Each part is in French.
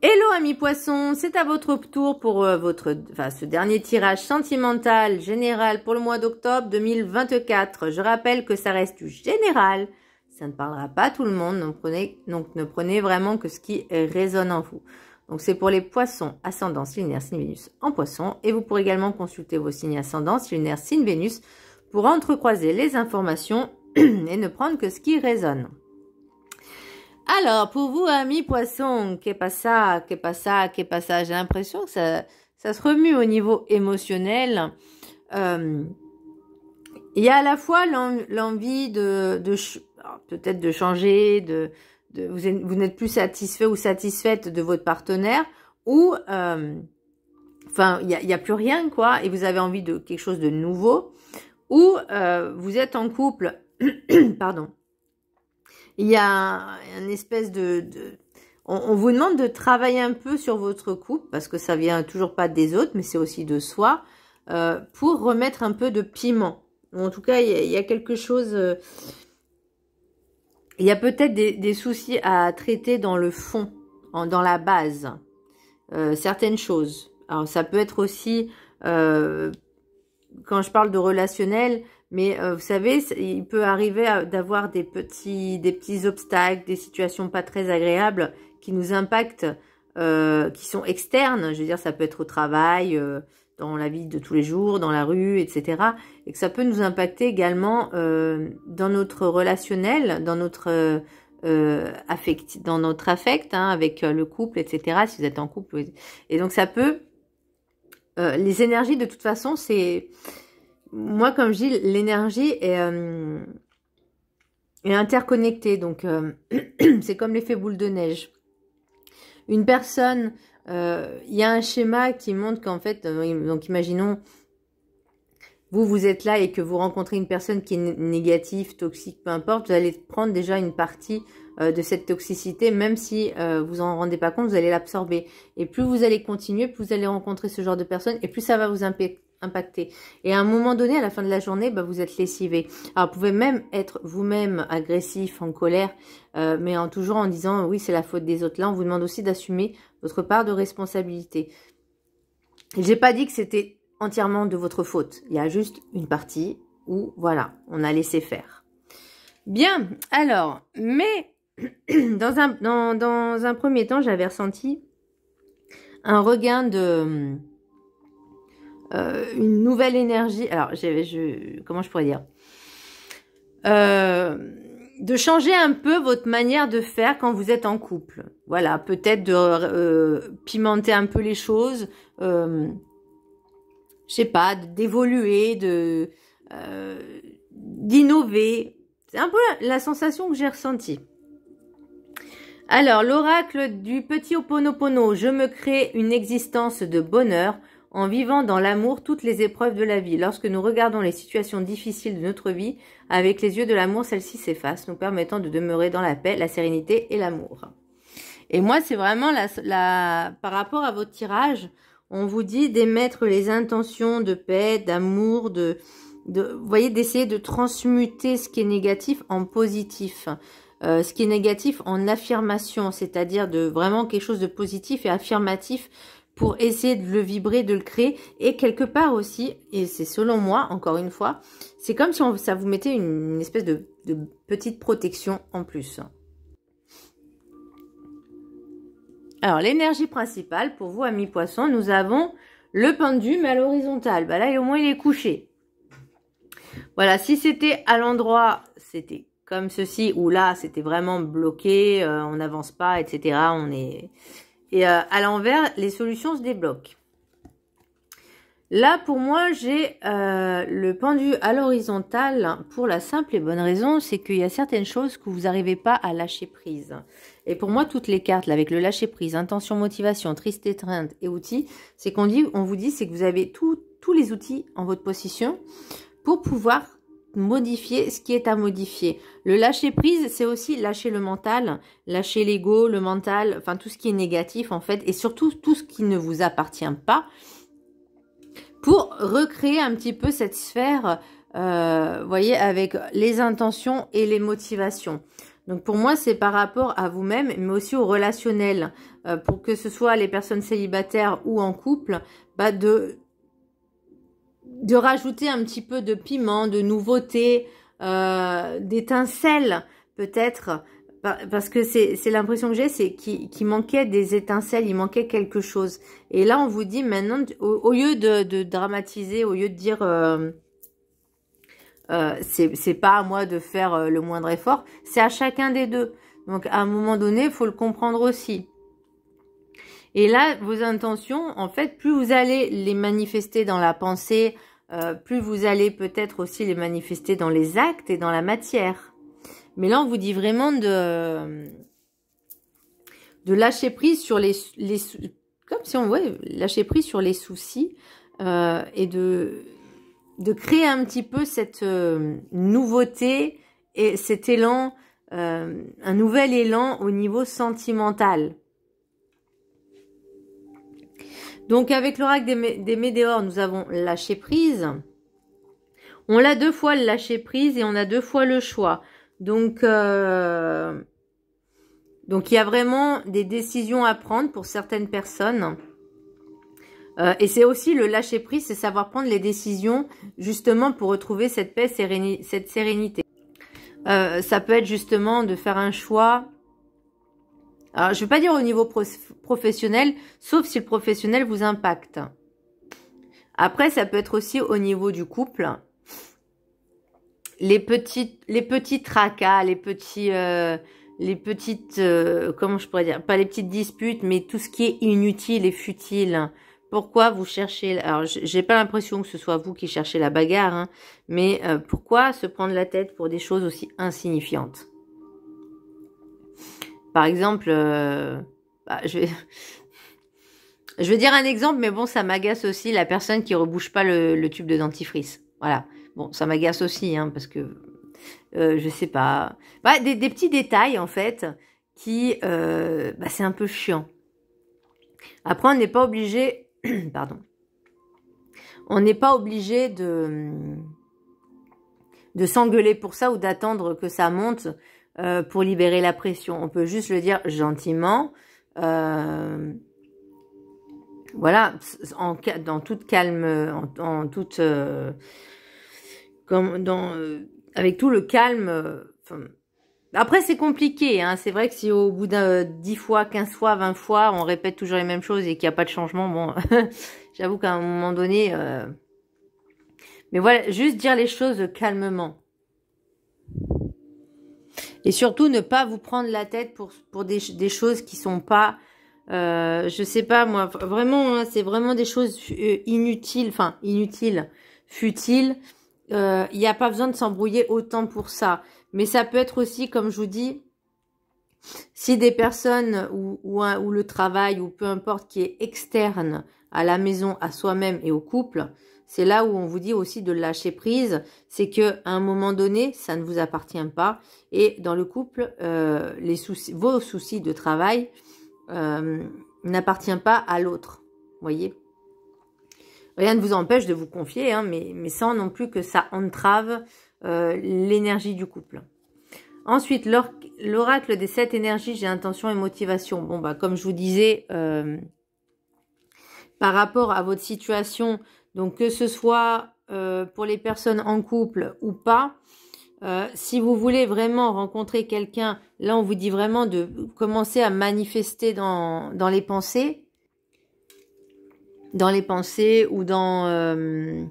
Hello amis poissons, c'est à votre tour pour ce dernier tirage sentimental général pour le mois d'octobre 2024. Je rappelle que ça reste du général, ça ne parlera pas à tout le monde, donc ne prenez vraiment que ce qui résonne en vous. Donc c'est pour les poissons ascendant signe lunaire signe Vénus en poisson, et vous pourrez également consulter vos signes ascendants signe lunaire signe Vénus pour entrecroiser les informations et ne prendre que ce qui résonne. Alors, pour vous, amis poissons, qu'est pas ça, j'ai l'impression que ça se remue au niveau émotionnel. Il y a à la fois l'envie peut-être de changer, vous n'êtes plus satisfait ou satisfaite de votre partenaire, ou, il y a plus rien, quoi, et vous avez envie de quelque chose de nouveau, ou vous êtes en couple, pardon. Il y a une espèce on vous demande de travailler un peu sur votre couple, parce que ça vient toujours pas des autres, mais c'est aussi de soi, pour remettre un peu de piment. En tout cas, il y a quelque chose, il y a peut-être des soucis à traiter dans le fond, dans la base, certaines choses. Alors ça peut être aussi, quand je parle de relationnel, mais vous savez, il peut arriver d'avoir des petits obstacles, des situations pas très agréables qui nous impactent, qui sont externes. Je veux dire, ça peut être au travail, dans la vie de tous les jours, dans la rue, etc. Et que ça peut nous impacter également dans notre relationnel, dans notre affect, hein, avec le couple, etc. Si vous êtes en couple. Et donc ça peut... les énergies, de toute façon, c'est... Moi, comme je dis, l'énergie est interconnectée. Donc, c'est comme l'effet boule de neige. Une personne, il y a un schéma qui montre qu'en fait, donc imaginons, vous êtes là et que vous rencontrez une personne qui est négative, toxique, peu importe, vous allez prendre déjà une partie de cette toxicité, même si vous en rendez pas compte, vous allez l'absorber. Et plus vous allez continuer, plus vous allez rencontrer ce genre de personnes, et plus ça va vous impacter. Et à un moment donné, à la fin de la journée, vous êtes lessivé. Alors, vous pouvez même être vous-même agressif, en colère, mais toujours en disant, oui, c'est la faute des autres. Là, on vous demande aussi d'assumer votre part de responsabilité. J'ai pas dit que c'était entièrement de votre faute. Il y a juste une partie où, voilà, on a laissé faire. Bien, alors, mais dans un premier temps, j'avais ressenti un regain de... une nouvelle énergie. Alors, comment je pourrais dire, de changer un peu votre manière de faire quand vous êtes en couple. Voilà, peut-être de pimenter un peu les choses, je sais pas, d'évoluer, d'innover. C'est un peu la sensation que j'ai ressentie. Alors, l'oracle du petit Ho'oponopono, je me crée une existence de bonheur en vivant dans l'amour toutes les épreuves de la vie. Lorsque nous regardons les situations difficiles de notre vie, avec les yeux de l'amour, celles-ci s'effacent, nous permettant de demeurer dans la paix, la sérénité et l'amour. Et moi, c'est vraiment par rapport à votre tirage, on vous dit d'émettre les intentions de paix, d'amour, vous voyez, d'essayer de transmuter ce qui est négatif en positif. Ce qui est négatif en affirmation, c'est-à-dire de vraiment quelque chose de positif et affirmatif, pour essayer de le vibrer, de le créer. Et quelque part aussi, et c'est selon moi, encore une fois, c'est comme si ça vous mettait une espèce de petite protection en plus. Alors, l'énergie principale, pour vous, amis poissons, nous avons le pendu, mais à l'horizontale. Là, au moins, il est couché. Voilà, si c'était à l'endroit, c'était comme ceci, ou là, c'était vraiment bloqué, on n'avance pas, etc. Et à l'envers, les solutions se débloquent. Là, pour moi, j'ai le pendu à l'horizontale pour la simple et bonne raison, c'est qu'il y a certaines choses que vous n'arrivez pas à lâcher prise. Et pour moi, toutes les cartes, là, avec le lâcher prise, intention, motivation, triste étreinte et outils, c'est on vous dit, c'est que vous avez tous les outils en votre possession pour pouvoir modifier ce qui est à modifier. Le lâcher prise, c'est aussi lâcher le mental, lâcher l'ego, le mental, enfin tout ce qui est négatif en fait, et surtout tout ce qui ne vous appartient pas, pour recréer un petit peu cette sphère, voyez, avec les intentions et les motivations. Donc pour moi, c'est par rapport à vous-même, mais aussi au relationnel. Pour que ce soit les personnes célibataires ou en couple, bah de rajouter un petit peu de piment, de nouveauté, d'étincelles peut-être. Parce que c'est l'impression que j'ai, c'est qu'il manquait des étincelles, il manquait quelque chose. Et là, on vous dit maintenant, au lieu de dramatiser, au lieu de dire c'est pas à moi de faire le moindre effort, c'est à chacun des deux. Donc à un moment donné, il faut le comprendre aussi. Et là, vos intentions, en fait, plus vous allez les manifester dans la pensée, plus vous allez peut-être aussi les manifester dans les actes et dans la matière. Mais là, on vous dit vraiment de lâcher prise sur les comme si on lâcher prise sur les soucis et de créer un petit peu cette nouveauté et cet élan, un nouvel élan au niveau sentimental. Donc avec l'oracle des météores, nous avons lâché prise. On a 2 fois le lâcher prise et on a 2 fois le choix. Donc il y a vraiment des décisions à prendre pour certaines personnes. Et c'est aussi le lâcher prise, c'est savoir prendre les décisions justement pour retrouver cette paix, cette sérénité. Ça peut être justement de faire un choix. Alors, je ne vais pas dire au niveau professionnel, sauf si le professionnel vous impacte. Après, ça peut être aussi au niveau du couple. Les petits tracas, les petites, comment je pourrais dire, pas les petites disputes, mais tout ce qui est inutile et futile. Pourquoi vous cherchez, alors j'ai pas l'impression que ce soit vous qui cherchez la bagarre, hein, mais pourquoi se prendre la tête pour des choses aussi insignifiantes? Par exemple, je vais dire un exemple, mais bon, ça m'agace aussi la personne qui rebouche pas le tube de dentifrice. Voilà. Bon, ça m'agace aussi, hein, parce que, je sais pas. Bah, des petits détails, en fait, qui, c'est un peu chiant. Après, on n'est pas obligé, pardon, on n'est pas obligé de s'engueuler pour ça ou d'attendre que ça monte pour libérer la pression. On peut juste le dire gentiment, voilà, dans toute calme, en toute... avec tout le calme. Après, c'est compliqué. Hein. C'est vrai que si au bout de 10 fois, 15 fois, 20 fois, on répète toujours les mêmes choses et qu'il n'y a pas de changement, bon, j'avoue qu'à un moment donné... Mais voilà, juste dire les choses calmement. Et surtout, ne pas vous prendre la tête pour des choses qui sont pas... je sais pas, moi, vraiment, hein, c'est vraiment des choses inutiles, futiles. Il n'y a pas besoin de s'embrouiller autant pour ça. Mais ça peut être aussi, comme je vous dis, si des personnes ou le travail ou peu importe qui est externe à la maison, à soi-même et au couple, c'est là où on vous dit aussi de lâcher prise. C'est que à un moment donné, ça ne vous appartient pas. Et dans le couple, vos soucis de travail n'appartiennent pas à l'autre. Voyez ? Rien ne vous empêche de vous confier, hein, mais sans non plus que ça entrave l'énergie du couple. Ensuite, l'oracle des 7 énergies, j'ai intention et motivation. Bon, bah, comme je vous disais, par rapport à votre situation, donc que ce soit pour les personnes en couple ou pas, si vous voulez vraiment rencontrer quelqu'un, là, on vous dit vraiment de commencer à manifester dans les pensées. Dans les pensées ou dans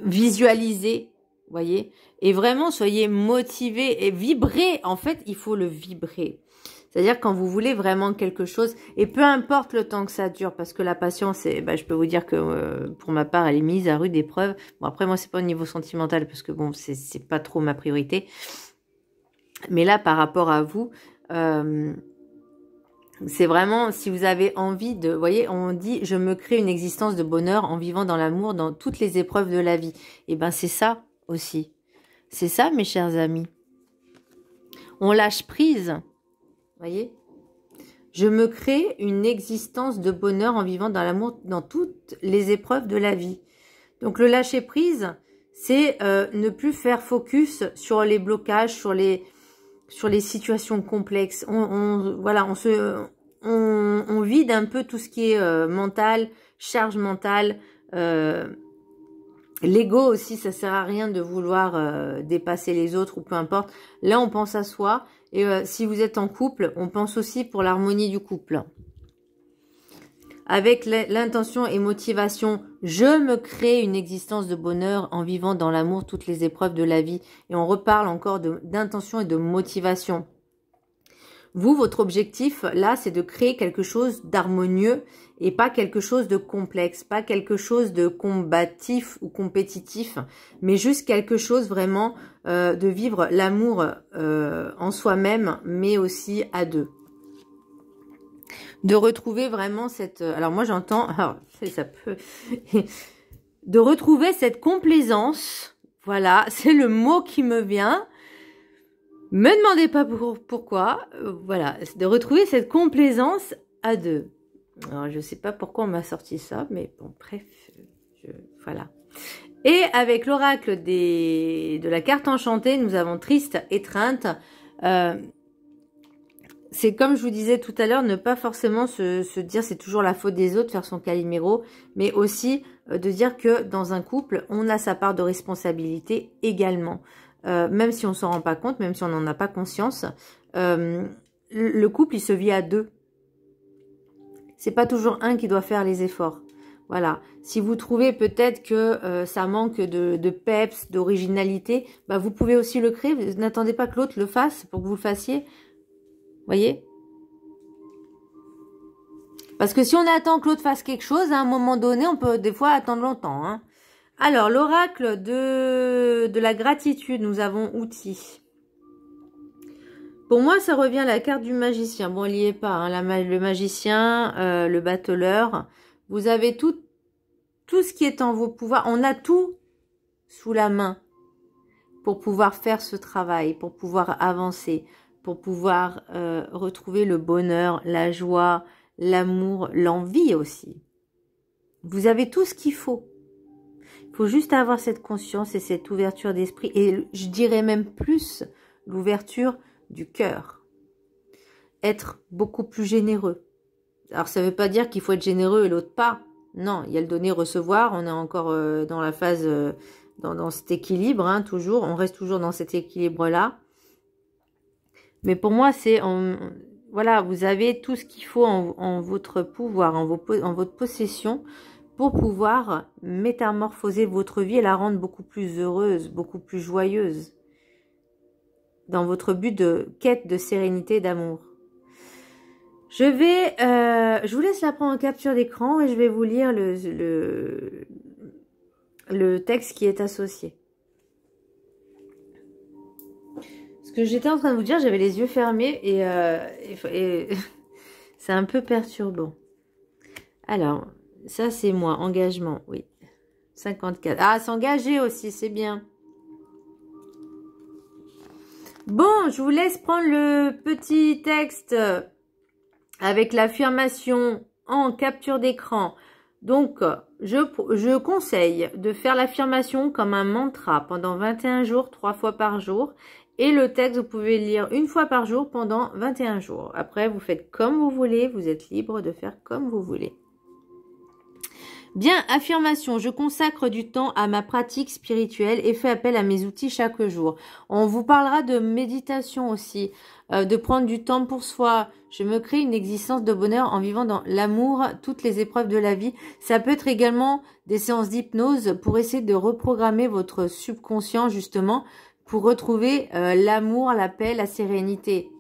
visualiser, voyez, et vraiment soyez motivés et vibrez. En fait, il faut le vibrer. C'est-à-dire quand vous voulez vraiment quelque chose, et peu importe le temps que ça dure, parce que la patience, je peux vous dire que pour ma part, elle est mise à rude épreuve. Bon, après, moi, c'est pas au niveau sentimental, parce que bon, c'est pas trop ma priorité. Mais là, par rapport à vous, c'est vraiment, si vous avez envie de... Vous voyez, on dit, je me crée une existence de bonheur en vivant dans l'amour, dans toutes les épreuves de la vie. Et ben, c'est ça aussi. C'est ça, mes chers amis. On lâche prise. Vous voyez? Je me crée une existence de bonheur en vivant dans l'amour, dans toutes les épreuves de la vie. Donc, le lâcher prise, c'est ne plus faire focus sur les blocages, sur les sur les situations complexes. Voilà, on vide un peu tout ce qui est mental, charge mentale. L'ego aussi, ça sert à rien de vouloir dépasser les autres ou peu importe. Là, on pense à soi. Et si vous êtes en couple, on pense aussi pour l'harmonie du couple. Avec l'intention et motivation, je me crée une existence de bonheur en vivant dans l'amour toutes les épreuves de la vie. Et on reparle encore d'intention et de motivation. Vous, votre objectif, là, c'est de créer quelque chose d'harmonieux et pas quelque chose de complexe, pas quelque chose de combatif ou compétitif, mais juste quelque chose vraiment de vivre l'amour en soi-même, mais aussi à deux. De retrouver vraiment cette... Alors moi j'entends... Alors ça peut... De retrouver cette complaisance. Voilà, c'est le mot qui me vient. Me demandez pas pourquoi. Voilà, de retrouver cette complaisance à deux. Alors je sais pas pourquoi on m'a sorti ça, mais bon, bref, voilà. Et avec l'oracle de la carte enchantée, nous avons triste, étreinte. C'est comme je vous disais tout à l'heure, ne pas forcément se dire c'est toujours la faute des autres, faire son Calimero, mais aussi de dire que dans un couple, on a sa part de responsabilité également. Même si on s'en rend pas compte, même si on n'en a pas conscience, le couple, il se vit à deux. C'est pas toujours un qui doit faire les efforts. Voilà. Si vous trouvez peut-être que ça manque de peps, d'originalité, bah vous pouvez aussi le créer. N'attendez pas que l'autre le fasse pour que vous le fassiez. Voyez? Parce que si on attend que l'autre fasse quelque chose, à un moment donné, on peut des fois attendre longtemps. Hein. Alors, l'oracle de la gratitude, nous avons outils. Pour moi, ça revient à la carte du magicien. Bon, il n'y est pas. Hein, le magicien, le battleur. Vous avez tout ce qui est en vos pouvoirs. On a tout sous la main pour pouvoir faire ce travail, pour pouvoir avancer, pour pouvoir retrouver le bonheur, la joie, l'amour, l'envie aussi. Vous avez tout ce qu'il faut. Il faut juste avoir cette conscience et cette ouverture d'esprit. Et je dirais même plus l'ouverture du cœur. Être beaucoup plus généreux. Alors ça ne veut pas dire qu'il faut être généreux et l'autre pas. Non, il y a le donner-recevoir. On est encore dans la phase, dans cet équilibre, hein, toujours. On reste toujours dans cet équilibre-là. Mais pour moi, c'est... Voilà, vous avez tout ce qu'il faut en votre pouvoir, en votre possession pour pouvoir métamorphoser votre vie et la rendre beaucoup plus heureuse, beaucoup plus joyeuse dans votre but de quête de sérénité, d'amour. Je vous laisse la prendre en capture d'écran et je vais vous lire le texte qui est associé. Ce que j'étais en train de vous dire, j'avais les yeux fermés et c'est un peu perturbant. Alors, ça c'est moi, engagement, oui. 54. Ah, s'engager aussi, c'est bien. Bon, je vous laisse prendre le petit texte avec l'affirmation en capture d'écran. Donc, je conseille de faire l'affirmation comme un mantra pendant 21 jours, 3 fois par jour. Et le texte, vous pouvez le lire une fois par jour pendant 21 jours. Après, vous faites comme vous voulez. Vous êtes libre de faire comme vous voulez. Bien, affirmation. Je consacre du temps à ma pratique spirituelle et fais appel à mes outils chaque jour. On vous parlera de méditation aussi, de prendre du temps pour soi. Je me crée une existence de bonheur en vivant dans l'amour, toutes les épreuves de la vie. Ça peut être également des séances d'hypnose pour essayer de reprogrammer votre subconscient justement pour retrouver l'amour, la paix, la sérénité.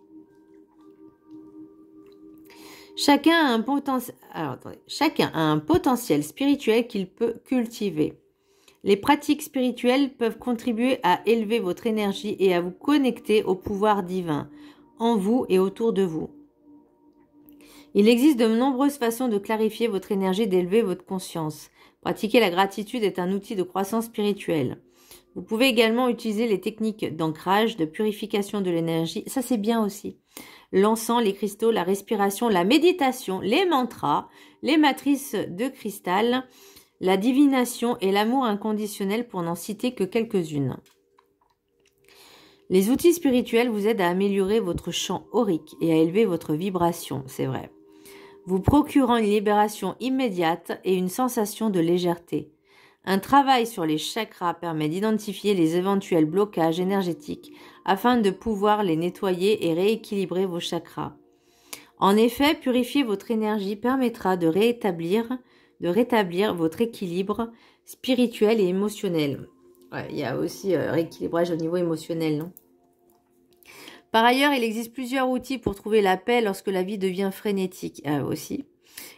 Chacun a un potentiel spirituel qu'il peut cultiver. Les pratiques spirituelles peuvent contribuer à élever votre énergie et à vous connecter au pouvoir divin, en vous et autour de vous. Il existe de nombreuses façons de clarifier votre énergie et d'élever votre conscience. Pratiquer la gratitude est un outil de croissance spirituelle. Vous pouvez également utiliser les techniques d'ancrage, de purification de l'énergie. Ça, c'est bien aussi. L'encens, les cristaux, la respiration, la méditation, les mantras, les matrices de cristal, la divination et l'amour inconditionnel pour n'en citer que quelques-unes. Les outils spirituels vous aident à améliorer votre champ aurique et à élever votre vibration, c'est vrai, vous procurant une libération immédiate et une sensation de légèreté. Un travail sur les chakras permet d'identifier les éventuels blocages énergétiques afin de pouvoir les nettoyer et rééquilibrer vos chakras. En effet, purifier votre énergie permettra de rétablir votre équilibre spirituel et émotionnel. Ouais, il y a aussi rééquilibrage au niveau émotionnel, non? Par ailleurs, il existe plusieurs outils pour trouver la paix lorsque la vie devient frénétique. Aussi.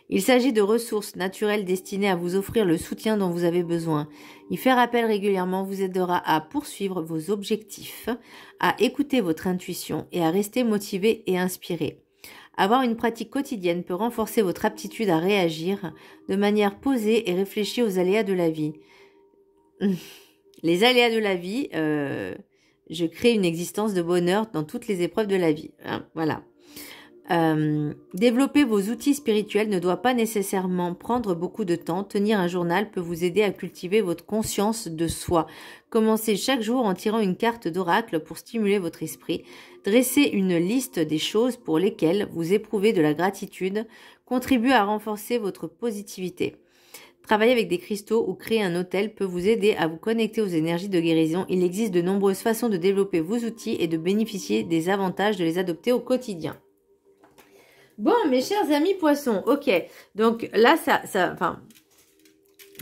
Il s'agit de ressources naturelles destinées à vous offrir le soutien dont vous avez besoin. Y faire appel régulièrement vous aidera à poursuivre vos objectifs, à écouter votre intuition et à rester motivé et inspiré. Avoir une pratique quotidienne peut renforcer votre aptitude à réagir de manière posée et réfléchie aux aléas de la vie. Les aléas de la vie, je crée une existence de bonheur dans toutes les épreuves de la vie. Hein, voilà. Développer vos outils spirituels ne doit pas nécessairement prendre beaucoup de temps. Tenir un journal peut vous aider à cultiver votre conscience de soi. Commencez chaque jour en tirant une carte d'oracle pour stimuler votre esprit. Dressez une liste des choses pour lesquelles vous éprouvez de la gratitude. Contribuez à renforcer votre positivité. Travailler avec des cristaux ou créer un hôtel peut vous aider à vous connecter aux énergies de guérison. Il existe de nombreuses façons de développer vos outils et de bénéficier des avantages de les adopter au quotidien. Bon, mes chers amis poissons, ok. Donc là, enfin,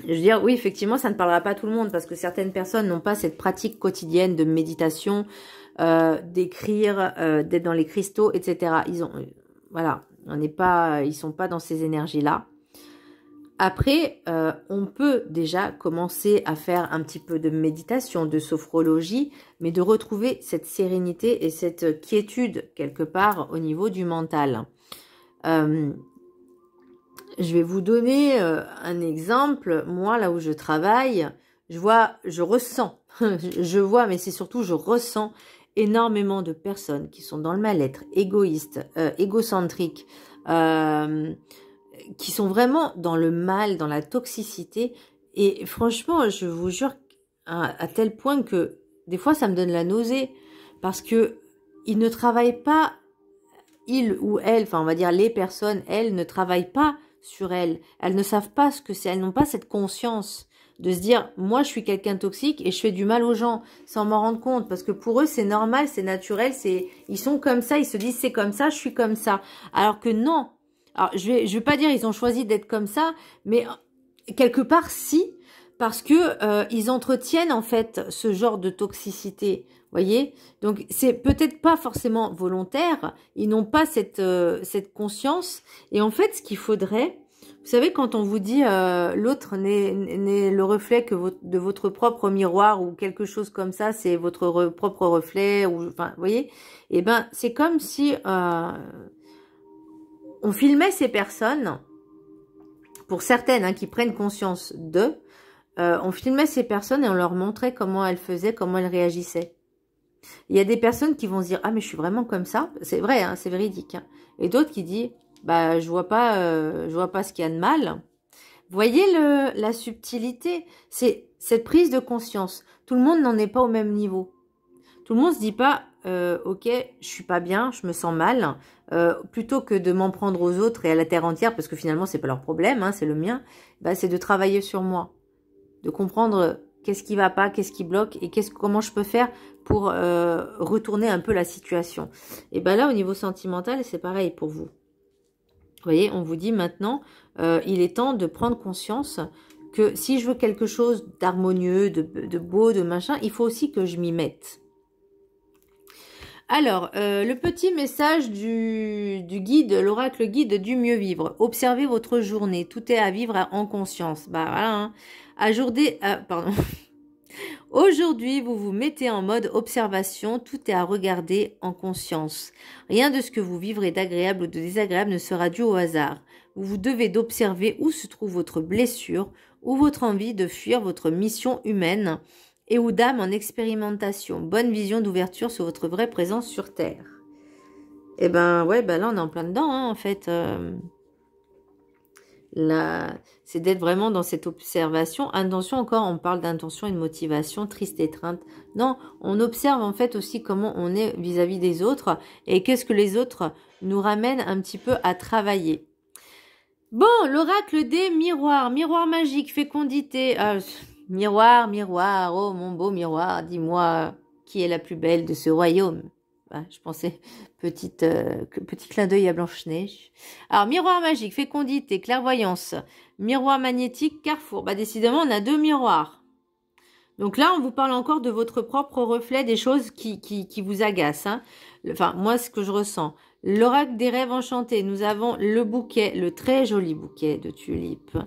je veux dire, oui, effectivement, ça ne parlera pas à tout le monde parce que certaines personnes n'ont pas cette pratique quotidienne de méditation, d'écrire, d'être dans les cristaux, etc. Voilà, ils sont pas dans ces énergies-là. Après, on peut déjà commencer à faire un petit peu de méditation, de sophrologie, mais de retrouver cette sérénité et cette quiétude quelque part au niveau du mental. Je vais vous donner un exemple. Moi, là où je travaille, je ressens, je vois, mais c'est surtout je ressens énormément de personnes qui sont dans le mal-être, égoïstes, égocentriques, qui sont vraiment dans le mal, dans la toxicité. Et franchement, je vous jure, à tel point que des fois, ça me donne la nausée parce que ils ne travaillent pas. Ils ou elles, enfin on va dire les personnes, elles ne travaillent pas sur elles. Elles ne savent pas ce que c'est. Elles n'ont pas cette conscience de se dire, moi je suis quelqu'un toxique et je fais du mal aux gens sans m'en rendre compte. Parce que pour eux c'est normal, c'est naturel, ils sont comme ça, ils se disent c'est comme ça, je suis comme ça. Alors que non. Alors je vais pas dire ils ont choisi d'être comme ça, mais quelque part si, parce que ils entretiennent en fait ce genre de toxicité. Voyez, donc c'est peut-être pas forcément volontaire, ils n'ont pas cette conscience. Et en fait, ce qu'il faudrait, vous savez, quand on vous dit l'autre n'est le reflet que de votre propre miroir ou quelque chose comme ça, c'est votre propre reflet, ou enfin, vous voyez, et ben c'est comme si on filmait ces personnes, pour certaines hein, qui prennent conscience d'eux, on filmait ces personnes et on leur montrait comment elles faisaient, comment elles réagissaient. Il y a des personnes qui vont se dire « Ah, mais je suis vraiment comme ça. » C'est vrai, hein, c'est véridique. Hein. Et d'autres qui disent « Bah, je vois pas ce qu'il y a de mal. » Voyez la subtilité. C'est cette prise de conscience. Tout le monde n'en est pas au même niveau. Tout le monde se dit pas « Ok, je suis pas bien, je me sens mal. » Plutôt que de m'en prendre aux autres et à la terre entière, parce que finalement, c'est pas leur problème, hein, c'est le mien. Bah, c'est de travailler sur moi. De comprendre qu'est-ce qui va pas, qu'est-ce qui bloque et comment je peux faire pour retourner un peu la situation. Et ben là, au niveau sentimental, c'est pareil pour vous. Vous voyez, on vous dit maintenant, il est temps de prendre conscience que si je veux quelque chose d'harmonieux, de beau, de machin, il faut aussi que je m'y mette. Alors, le petit message du guide, l'oracle guide du mieux vivre. Observez votre journée. Tout est à vivre en conscience. Bah voilà. Hein. Pardon. Aujourd'hui, vous vous mettez en mode observation. Tout est à regarder en conscience. Rien de ce que vous vivrez d'agréable ou de désagréable ne sera dû au hasard. Vous devez d'observer où se trouve votre blessure, ou votre envie de fuir votre mission humaine, et ou d'âme en expérimentation. Bonne vision d'ouverture sur votre vraie présence sur Terre. Et ben ouais, ben là on est en plein dedans, hein, en fait. C'est d'être vraiment dans cette observation. Intention, encore, on parle d'intention et de motivation, triste étreinte. Non, on observe en fait aussi comment on est vis-à-vis des autres et qu'est-ce que les autres nous ramènent un petit peu à travailler. Bon, l'oracle des miroirs. Miroir magique, fécondité. Miroir, miroir, oh mon beau miroir, dis-moi qui est la plus belle de ce royaume. Je pensais petit clin d'œil à Blanche-Neige. Alors, miroir magique, fécondité, clairvoyance, miroir magnétique, carrefour. Décidément, on a 2 miroirs. Donc là, on vous parle encore de votre propre reflet, des choses qui vous agacent. Hein. Enfin, moi, ce que je ressens. L'oracle des rêves enchantés. Nous avons le bouquet, le très joli bouquet de tulipes.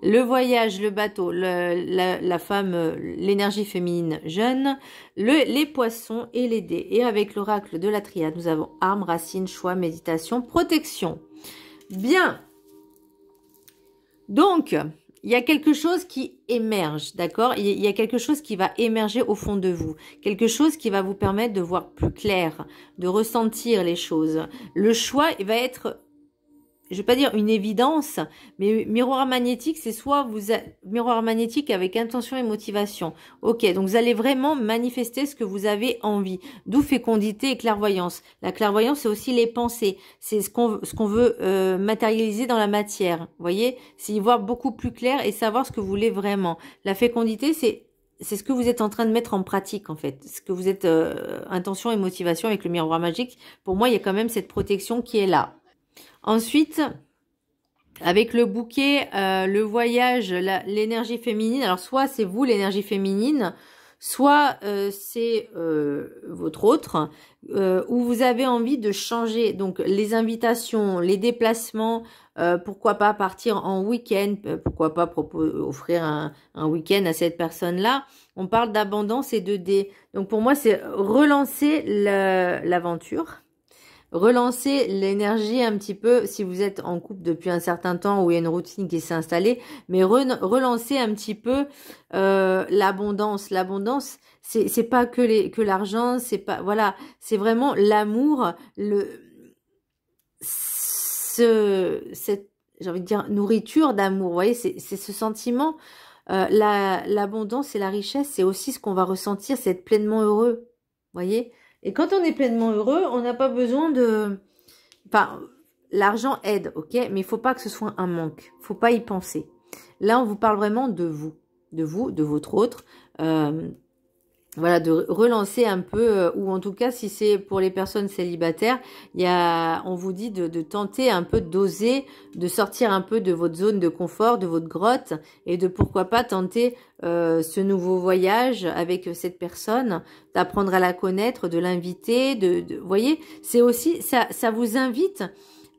Le voyage, le bateau, la femme, l'énergie féminine jeune. Les poissons et les dés. Et avec l'oracle de la triade, nous avons armes, racines, choix, méditation, protection. Bien. Donc, il y a quelque chose qui émerge, d'accord? Il y a quelque chose qui va émerger au fond de vous. Quelque chose qui va vous permettre de voir plus clair, de ressentir les choses. Le choix va être, je ne vais pas dire une évidence, mais miroir magnétique, c'est soit miroir magnétique avec intention et motivation. Ok, donc vous allez vraiment manifester ce que vous avez envie. D'où fécondité et clairvoyance. La clairvoyance, c'est aussi les pensées. C'est ce qu'on veut matérialiser dans la matière. Vous voyez, c'est y voir beaucoup plus clair et savoir ce que vous voulez vraiment. La fécondité, c'est ce que vous êtes en train de mettre en pratique, en fait. Ce que vous êtes, intention et motivation avec le miroir magique. Pour moi, il y a quand même cette protection qui est là. Ensuite, avec le bouquet, le voyage, l'énergie féminine, alors soit c'est vous l'énergie féminine, soit c'est votre autre, où vous avez envie de changer. Donc les invitations, les déplacements, pourquoi pas partir en week-end, pourquoi pas offrir un week-end à cette personne-là. On parle d'abondance et de dés. Donc pour moi, c'est relancer l'aventure. Relancer l'énergie un petit peu, si vous êtes en couple depuis un certain temps où il y a une routine qui s'est installée, mais relancer un petit peu l'abondance. L'abondance, c'est pas que l'argent, c'est pas, voilà, c'est vraiment l'amour, cette, j'ai envie de dire, nourriture d'amour. Vous voyez, c'est ce sentiment, l'abondance et la richesse, c'est aussi ce qu'on va ressentir, c'est être pleinement heureux. Vous voyez? Et quand on est pleinement heureux, on n'a pas besoin de... Enfin, l'argent aide, ok? Mais il faut pas que ce soit un manque. Il faut pas y penser. Là, on vous parle vraiment de vous, de votre autre. Voilà, de relancer un peu, ou en tout cas, si c'est pour les personnes célibataires, on vous dit de tenter un peu, d'oser, de sortir un peu de votre zone de confort, de votre grotte, et de pourquoi pas tenter ce nouveau voyage avec cette personne, d'apprendre à la connaître, de l'inviter, vous voyez, c'est aussi, ça vous invite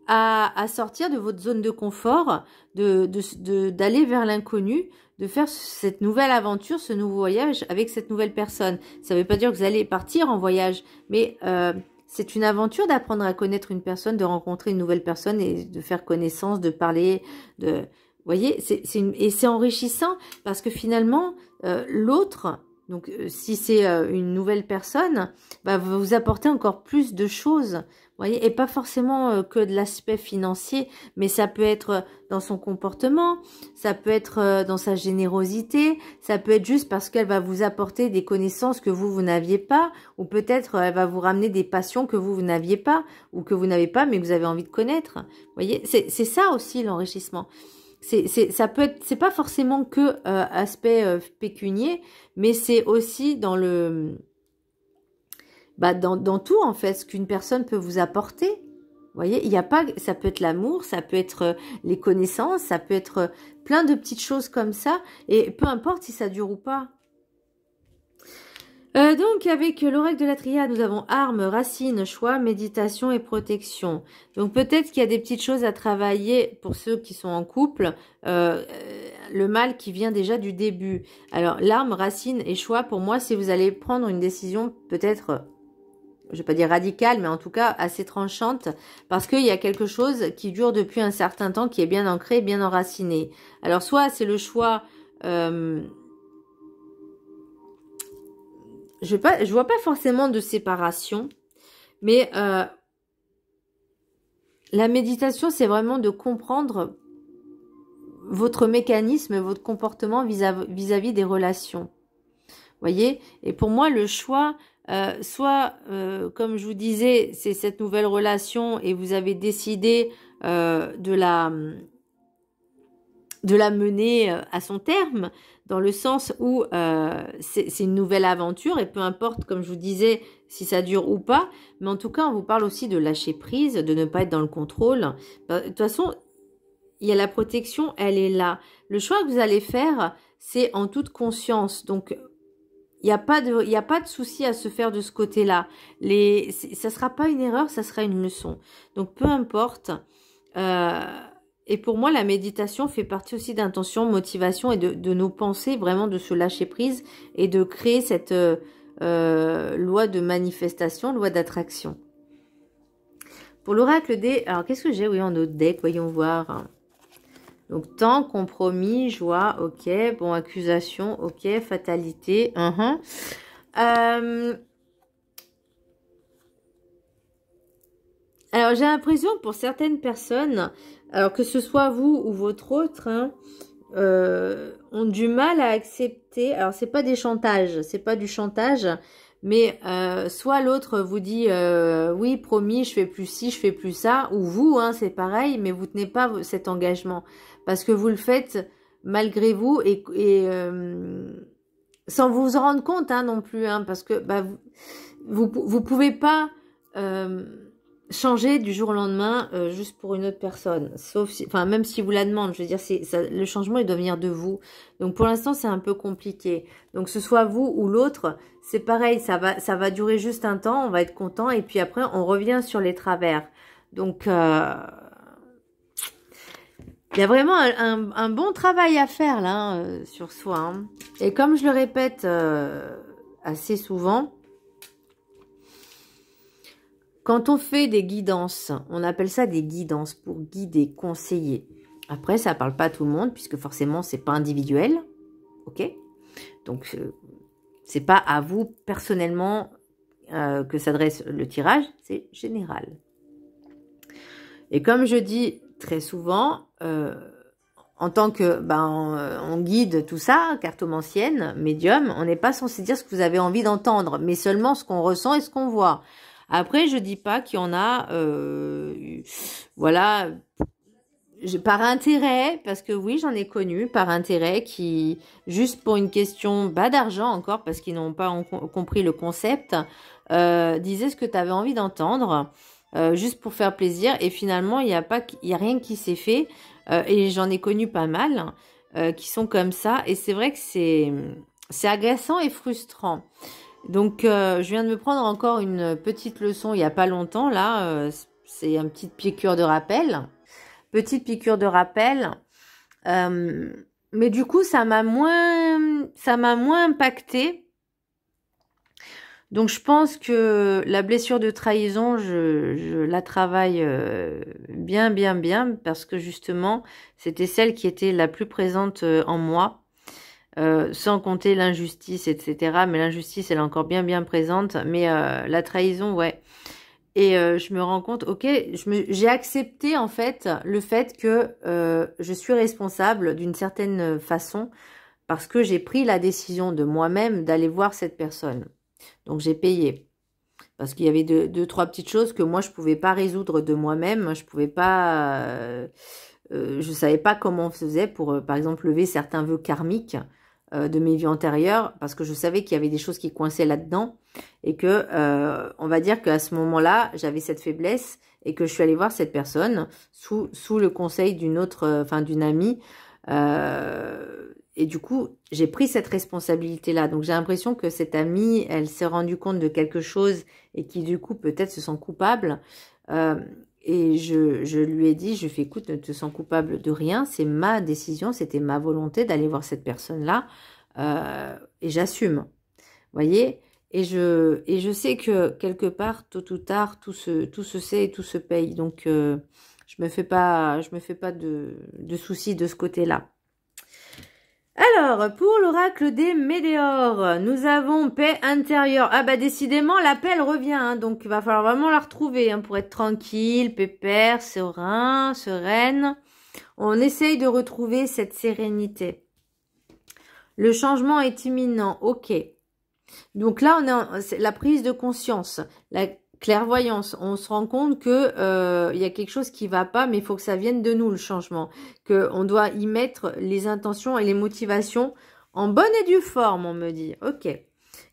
à sortir de votre zone de confort, d'aller vers l'inconnu, de faire cette nouvelle aventure, ce nouveau voyage avec cette nouvelle personne. Ça ne veut pas dire que vous allez partir en voyage, mais c'est une aventure d'apprendre à connaître une personne, de rencontrer une nouvelle personne et de faire connaissance, de parler, vous voyez, et c'est enrichissant parce que finalement, l'autre, donc si c'est une nouvelle personne, va vous apporter encore plus de choses. Vous voyez, et pas forcément que de l'aspect financier, mais ça peut être dans son comportement, ça peut être dans sa générosité, ça peut être juste parce qu'elle va vous apporter des connaissances que vous n'aviez pas, ou peut-être elle va vous ramener des passions que vous n'aviez pas, ou que vous n'avez pas, mais que vous avez envie de connaître. Vous voyez, c'est ça aussi l'enrichissement. Ça peut être, c'est pas forcément que aspect pécunier, mais c'est aussi dans le... dans tout, en fait, ce qu'une personne peut vous apporter. Vous voyez, il n'y a pas, ça peut être l'amour, ça peut être les connaissances, ça peut être plein de petites choses comme ça, et peu importe si ça dure ou pas. Donc, avec l'oracle de la triade, nous avons armes, racines, choix, méditation et protection. Donc, peut-être qu'il y a des petites choses à travailler pour ceux qui sont en couple. Le mal qui vient déjà du début. Alors, l'arme, racine et choix, pour moi, si vous allez prendre une décision peut-être... je vais pas dire radicale, mais en tout cas assez tranchante, parce qu'il y a quelque chose qui dure depuis un certain temps, qui est bien ancré, bien enraciné. Alors, soit c'est le choix... je vois pas forcément de séparation, mais la méditation, c'est vraiment de comprendre votre mécanisme, votre comportement vis-à-vis des relations. Voyez? Et pour moi, le choix, soit, comme je vous disais, c'est cette nouvelle relation et vous avez décidé de la mener à son terme, dans le sens où c'est une nouvelle aventure, et peu importe, comme je vous disais, si ça dure ou pas, mais en tout cas, on vous parle aussi de lâcher prise, de ne pas être dans le contrôle. De toute façon, il y a la protection, elle est là. Le choix que vous allez faire, c'est en toute conscience. Donc, il n'y a pas de souci à se faire de ce côté-là. Ça sera pas une erreur, ça sera une leçon. Donc, peu importe. Et pour moi, la méditation fait partie aussi d'intention, motivation et de nos pensées, vraiment de se lâcher prise et de créer cette loi de manifestation, loi d'attraction. Pour l'oracle des... Alors, qu'est-ce que j'ai, oui, en autre deck? Voyons voir. Donc, temps, compromis, joie, ok. Bon, accusation, ok. Fatalité. Alors, j'ai l'impression, pour certaines personnes, alors que ce soit vous ou votre autre, ont du mal à accepter. Alors, c'est pas des chantages, c'est pas du chantage, mais soit l'autre vous dit oui, promis, je fais plus ci, je fais plus ça, ou vous, c'est pareil, mais vous tenez pas cet engagement parce que vous le faites malgré vous et sans vous en rendre compte non plus, parce que vous pouvez pas changer du jour au lendemain juste pour une autre personne, sauf si, enfin, même si vous la demande, je veux dire, le changement il doit venir de vous. Donc pour l'instant c'est un peu compliqué. Donc que ce soit vous ou l'autre, c'est pareil, ça va durer juste un temps, on va être content et puis après on revient sur les travers. Donc il y a vraiment un bon travail à faire là sur soi. Et comme je le répète assez souvent, quand on fait des guidances, on appelle ça des guidances pour guider, conseiller. Après, ça ne parle pas à tout le monde puisque forcément, c'est pas individuel. Ok? Donc, c'est pas à vous personnellement que s'adresse le tirage, c'est général. Et comme je dis très souvent, en tant que on guide tout ça, cartomancienne, médium, on n'est pas censé dire ce que vous avez envie d'entendre, mais seulement ce qu'on ressent et ce qu'on voit. Après, je dis pas qu'il y en a, voilà, par intérêt, parce que oui, j'en ai connu, par intérêt, qui, juste pour une question d'argent encore, parce qu'ils n'ont pas compris le concept, disaient ce que tu avais envie d'entendre, juste pour faire plaisir, et finalement, il y a rien qui s'est fait, et j'en ai connu pas mal, qui sont comme ça, et c'est vrai que c'est agaçant et frustrant. Donc, je viens de me prendre encore une petite leçon il n'y a pas longtemps, là, c'est une petite piqûre de rappel. Petite piqûre de rappel. Mais du coup, ça m'a moins impacté. Donc, je pense que la blessure de trahison, je la travaille bien, parce que justement, c'était celle qui était la plus présente en moi. Sans compter l'injustice, etc. Mais l'injustice, elle est encore bien présente. Mais la trahison, ouais. Et je me rends compte, ok, j'ai accepté en fait le fait que je suis responsable d'une certaine façon parce que j'ai pris la décision de moi-même d'aller voir cette personne. Donc j'ai payé. Parce qu'il y avait deux, trois petites choses que moi je pouvais pas résoudre de moi-même. Je pouvais pas... je savais pas comment on faisait pour, par exemple, lever certains vœux karmiques de mes vies antérieures, parce que je savais qu'il y avait des choses qui coinçaient là-dedans, et que, on va dire qu'à ce moment-là, j'avais cette faiblesse, et que je suis allée voir cette personne, sous le conseil d'une autre, d'une amie, et du coup, j'ai pris cette responsabilité-là. Donc, j'ai l'impression que cette amie, elle s'est rendue compte de quelque chose, et qui, du coup, peut-être se sent coupable, et je lui ai dit, je fais écoute, ne te sens coupable de rien, c'est ma décision, c'était ma volonté d'aller voir cette personne-là, et j'assume, voyez, et je sais que quelque part, tôt ou tard, tout se sait et tout se paye, donc je me fais pas de soucis de ce côté-là. Alors, pour l'oracle des météores, nous avons paix intérieure. Ah bah décidément, l'appel revient, donc il va falloir vraiment la retrouver pour être tranquille, pépère, serein, sereine. On essaye de retrouver cette sérénité. Le changement est imminent, ok. Donc là, on est la prise de conscience, la clairvoyance. On se rend compte que y a quelque chose qui va pas, mais il faut que ça vienne de nous, le changement. On doit y mettre les intentions et les motivations en bonne et due forme, on me dit. Ok.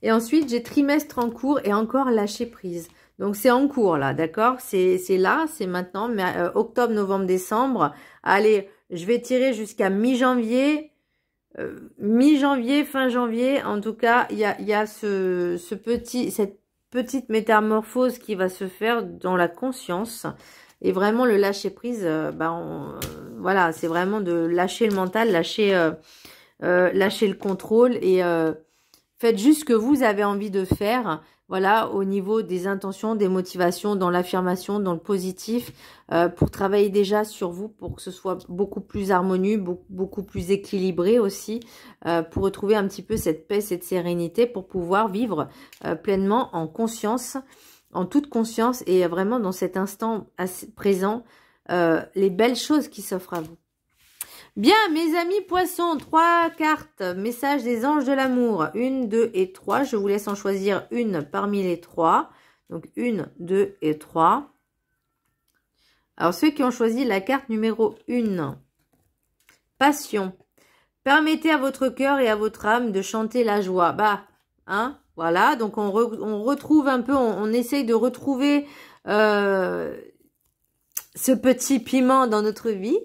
Et ensuite, j'ai trimestre en cours et encore lâcher prise. Donc, c'est en cours, là, d'accord? C'est là, c'est maintenant, mais octobre, novembre, décembre. Allez, je vais tirer jusqu'à mi-janvier. Mi-janvier, fin janvier, en tout cas, il y a cette petite métamorphose qui va se faire dans la conscience. Et vraiment, le lâcher prise, voilà, c'est vraiment de lâcher le mental, lâcher le contrôle et faites juste ce que vous avez envie de faire. Voilà, au niveau des intentions, des motivations, dans l'affirmation, dans le positif, pour travailler déjà sur vous, pour que ce soit beaucoup plus harmonieux, beaucoup plus équilibré aussi, pour retrouver un petit peu cette paix, cette sérénité, pour pouvoir vivre pleinement en conscience, en toute conscience, et vraiment dans cet instant présent, les belles choses qui s'offrent à vous. Bien, mes amis poissons, 3 cartes, message des anges de l'amour, 1, 2 et 3. Je vous laisse en choisir une parmi les 3. Donc, 1, 2 et 3. Alors, ceux qui ont choisi la carte numéro 1, passion. Permettez à votre cœur et à votre âme de chanter la joie. Voilà, donc on retrouve un peu, on essaye de retrouver ce petit piment dans notre vie.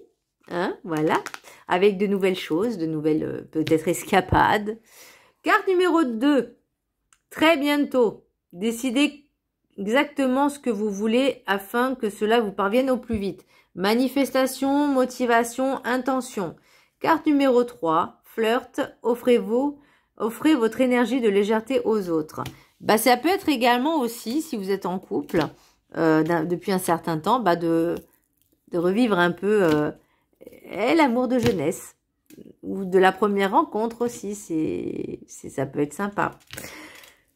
Voilà, avec de nouvelles choses, de nouvelles peut-être escapades. Carte numéro 2, très bientôt, décidez exactement ce que vous voulez afin que cela vous parvienne au plus vite. Manifestation, motivation, intention. Carte numéro 3, flirt, offrez votre énergie de légèreté aux autres. Ça peut être également aussi, si vous êtes en couple, depuis un certain temps, de revivre un peu... l'amour de jeunesse ou de la première rencontre aussi, ça peut être sympa.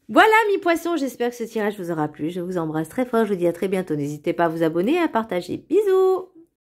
Voilà mes poissons, j'espère que ce tirage vous aura plu. Je vous embrasse très fort, je vous dis à très bientôt. N'hésitez pas à vous abonner et à partager. Bisous!